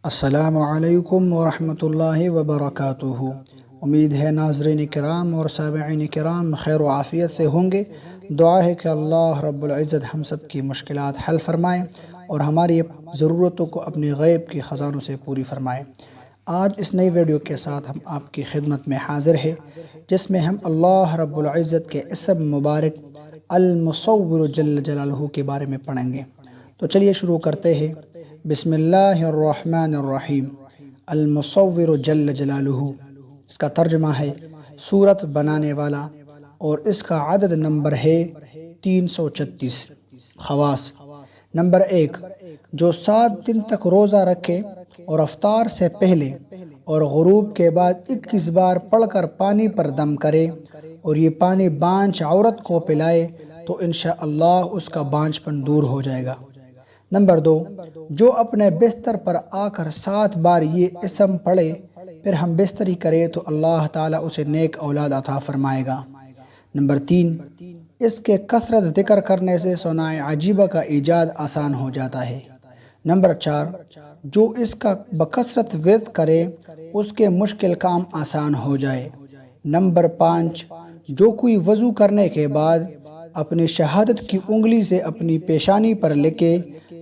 السلام علیکم ورحمۃ اللہ وبرکاتہ۔ امید ہے ناظرین کرام اور سامعین کرام خیر و عافیت سے ہوں گے۔ دعا ہے کہ اللہ رب العزت ہم سب کی مشکلات حل فرمائیں اور ہماری ضرورتوں کو اپنے غیب کی خزانوں سے پوری فرمائیں۔ آج اس نئی ویڈیو کے ساتھ ہم آپ کی خدمت میں حاضر ہیں، جس میں ہم اللہ رب العزت کے اسم مبارک المصور جل جلالہ کے بارے میں پڑھیں گے۔ تو چلیے شروع کرتے ہیں۔ بسم اللہ الرحمن الرحیم۔ المصور جل جلالہ، اس کا ترجمہ ہے صورت بنانے والا، اور اس کا عدد نمبر ہے 336۔ خواص: نمبر 1، جو 7 دن تک روزہ رکھے اور افطار سے پہلے اور غروب کے بعد 21 بار پڑھ کر پانی پر دم کرے اور یہ پانی بانجھ عورت کو پلائے تو انشاءاللہ اس کا بانجھپن دور ہو جائے گا۔ نمبر 2، جو اپنے بستر پر آ کر 7 بار یہ اسم پڑھے پھر ہم بستری کرے تو اللہ تعالیٰ اسے نیک اولاد عطا فرمائے گا۔ نمبر 3، اس کے کثرت ذکر کرنے سے سنائے عجیبہ کا ایجاد آسان ہو جاتا ہے۔ نمبر 4، جو اس کا بکثرت ورد کرے اس کے مشکل کام آسان ہو جائے۔ نمبر 5، جو کوئی وضو کرنے کے بعد اپنی شہادت کی انگلی سے اپنی پیشانی پر لکھے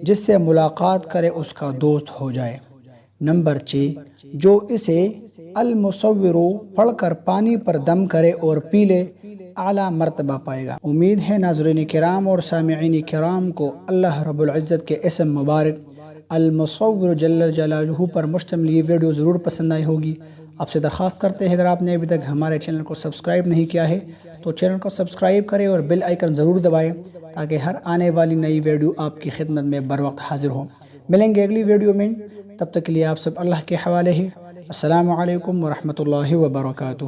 جس سے ملاقات کرے اس کا دوست ہو جائے۔ نمبر 6، جو اسے المصور پڑھ کر پانی پر دم کرے اور پی لے اعلیٰ مرتبہ پائے گا۔ امید ہے ناظرین کرام اور سامعین کرام کو اللہ رب العزت کے اسم مبارک المصور جل جلالہ پر مشتمل یہ ویڈیو ضرور پسند آئی ہوگی۔ آپ سے درخواست کرتے ہیں اگر آپ نے ابھی تک ہمارے چینل کو سبسکرائب نہیں کیا ہے تو چینل کو سبسکرائب کریں اور بیل آئیکن ضرور دبائیں تاکہ ہر آنے والی نئی ویڈیو آپ کی خدمت میں بروقت حاضر ہو۔ ملیں گے اگلی ویڈیو میں، تب تک کے لیے آپ سب اللہ کے حوالے ہیں۔ السلام علیکم ورحمۃ اللہ وبرکاتہ۔